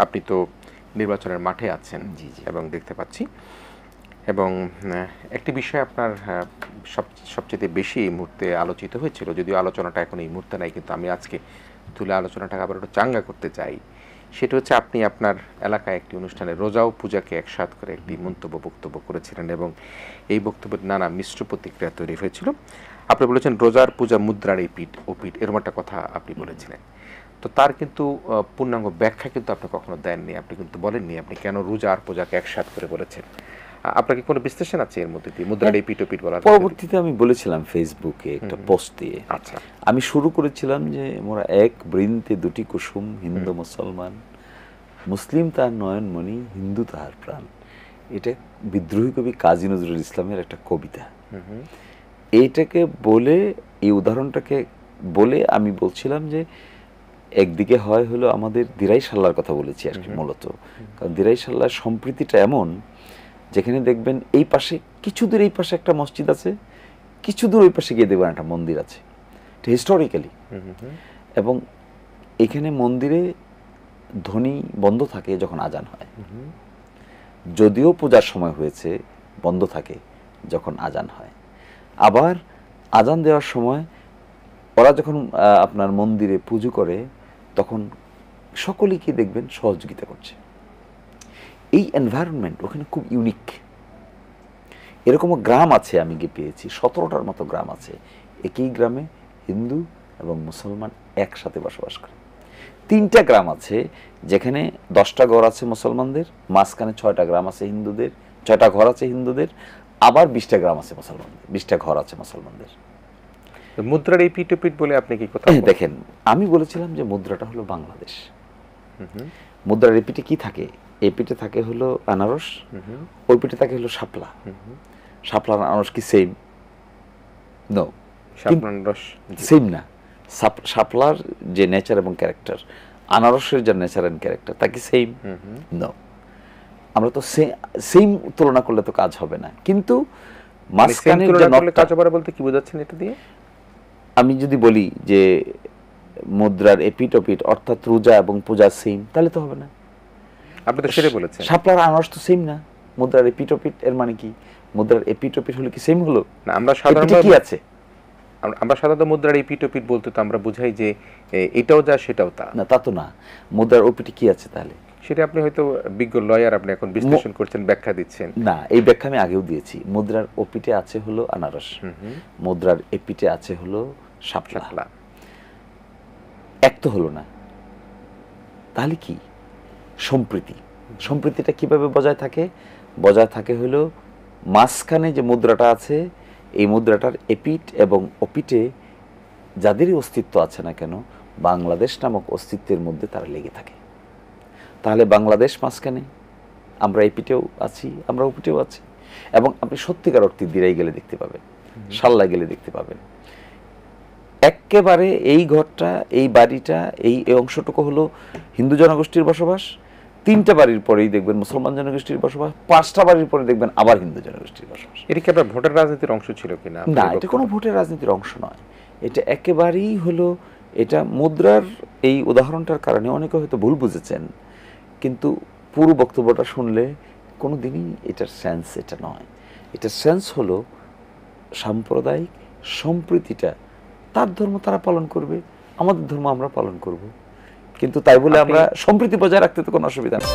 আপনি তো নির্বাচনের মাঠে আছেন এবং দেখতে পাচ্ছি, এবং একটি বিষয় আপনার সবচেয়ে বেশি এই মুহূর্তে আলোচিত হয়েছিল, যদিও আলোচনাটা এখন এই মুহূর্তে নাই, কিন্তু আমি আজকে তুলে আলোচনাটাকে আবার একটু চাঙ্গা করতে চাই। সেটা হচ্ছে আপনি আপনার এলাকায় একটি অনুষ্ঠানে রোজা ও পূজাকে একসাথ করে একটি বক্তব্য করেছিলেন, এবং এই বক্তব্যের নানা মিশ্র প্রতিক্রিয়া তৈরি হয়েছিল। আপনি বলেছেন রোজার পূজা মুদ্রার এই পিঠ ও পিঠ, এরকম একটা কথা আপনি বলেছিলেন। তো তার কিন্তু পূর্ণাঙ্গ ব্যাখ্যা কিন্তু আপনি কখনো দেননি, আপনি কিন্তু বলেননি আপনি কেন রোজা আর পূজাকে একসাথ করে বলেছেন। আপনার কি কোনো বিশ্লেষণ আছে এর মধ্যে দিয়ে মুদ্রার এই পিঠ ও পিঠ বলার? পরবর্তীতে আমি বলেছিলাম ফেসবুকে একটা পোস্ট দিয়ে, আচ্ছা, আমি শুরু করেছিলাম যে মোরা এক বৃন্তে দুটি কুসুম, হিন্দু মুসলমান, মুসলিম তার নয়নমণি, হিন্দু তাহার প্রাণ। এটা বিদ্রোহী কবি কাজী নজরুল ইসলামের একটা কবিতা। এইটাকে বলে, এই উদাহরণটাকে বলে আমি বলছিলাম যে একদিকে হয় হলো আমাদের দিরাই সাল্লার কথা বলেছি আর কি মূলত, কারণ দিরাই সাল্লার সম্প্রীতিটা এমন যেখানে দেখবেন এই পাশে কিছু দূর এই পাশে একটা মসজিদ আছে, কিছু দূর ওই পাশে গিয়ে দেখবেন একটা মন্দির আছে, এটা হিস্টোরিক্যালি। এবং এখানে মন্দিরে ধ্বনি বন্ধ থাকে যখন আজান হয়, যদিও পূজার সময় হয়েছে বন্ধ থাকে যখন আজান হয়। আবার আজান দেওয়ার সময় ওরা যখন আপনার মন্দিরে পুজো করে তখন সকলেই কি দেখবেন সহযোগিতা করছে। এই এনভায়রনমেন্ট ওখানে খুব ইউনিক। এরকমও গ্রাম আছে, আমি গিয়ে পেয়েছি 17টার মতো গ্রাম আছে, একই গ্রামে হিন্দু এবং মুসলমান একসাথে বসবাস করে। 3টা গ্রাম আছে যেখানে 10টা ঘর আছে মুসলমানদের, মাঝখানে 6টা গ্রাম আছে হিন্দুদের, 6টা ঘর আছে হিন্দুদের, আবার 20টা গ্রাম আছে মুসলমানদের, 20টা ঘর আছে মুসলমানদের। মুদ্রার এই পিঠ ও পিঠ বলে আপনি কি কথা দেখেন, আমি বলেছিলাম যে মুদ্রাটা হলো বাংলাদেশ। মুদ্রার এই পিঠে কি থাকে? এই পিঠে থাকে হলো আনারস, ওই পিঠে থাকে হলো শাপলা। শাপলার আনারস কি সেম? নো, সেম না। শাপলার যে নেচার এবং ক্যারেক্টার, আনারসের যে নেচার এন্ড ক্যারেক্টার, তা কি সেম? নো। আমরা তো সেম তুলনা করলে তো কাজ হবে না। কিন্তু মাঝখানে কাজ হবে বলতে কি বোঝাচ্ছেন এটা দিয়ে? আমি যদি বলি যে মুদ্রার এপিঠ ওপিঠ অর্থাৎ রোজা এবং পূজা সেম, তাহলে তো হবে না। আপনি তো সেটা বলেছেন, শাপলার আনারস তো সেম না। মুদ্রার এপিঠ ওপিঠ এর মানে কি? মুদ্রার এপিঠ ওপিঠ হলে কি সেম হলো না? আমরা সাধারণত কি আছে, আমরা সাধারণত মুদ্রার এই পিঠ ওপিঠ বলতে তো আমরা বুঝাই যে এটাও যা সেটাও তা। না, তা তো না। মুদ্রার ওপিঠে কি আছে তাহলে? সেটা আপনি হয়তো বিজ্ঞ লয়ার, আপনি এখন বিশ্লেষণ করছেন, ব্যাখ্যা দিচ্ছেন। না, এই ব্যাখ্যা আমি আগেও দিয়েছি। মুদ্রার ওপিঠে আছে হলো আনারস, মুদ্রার এপিঠে আছে হলো শাপলা। এক তো হলো না। তাহলে কি সম্প্রীতি? সম্প্রীতিটা কিভাবে বজায় থাকে? বজায় থাকে হলো মাঝখানে যে মুদ্রাটা আছে, এই মুদ্রাটার এপিঠ এবং ওপিঠে যাদেরই অস্তিত্ব আছে না কেন, বাংলাদেশ নামক অস্তিত্বের মধ্যে তারা লেগে থাকে। তাহলে বাংলাদেশ মাঝখানে, আমরা এপিঠেও আছি, আমরা ওপিঠেও আছি। এবং আপনি সত্যিকার অর্থে দিরাই গেলে দেখতে পাবেন, সাল্লা গেলে দেখতে পাবেন, একেবারে এই ঘরটা, এই বাড়িটা, এই অংশটুকু হলো হিন্দু জনগোষ্ঠীর বসবাস। 3টা বাড়ির পরেই দেখবেন মুসলমান জনগোষ্ঠীর বসবাস, 5টা বাড়ির পরে দেখবেন আবার হিন্দু জনগোষ্ঠীর বসবাস। এটা কি আপনার ভোটের রাজনীতির অংশ ছিল কিনা? না, এটা কোনো ভোটের রাজনীতির অংশ নয়। এটা একেবারেই হলো, এটা মুদ্রার এই উদাহরণটার কারণে অনেকে হয়তো ভুল বুঝেছেন, কিন্তু পুরো বক্তব্যটা শুনলে কোনো দিনই এটার সেন্স এটা নয়। এটার সেন্স হলো সাম্প্রদায়িক সম্প্রীতিটা, তার ধর্ম তারা পালন করবে, আমাদের ধর্ম আমরা পালন করব, কিন্তু তাই বলে আমরা সম্প্রীতি বজায় রাখতে তো কোনো অসুবিধা নেই।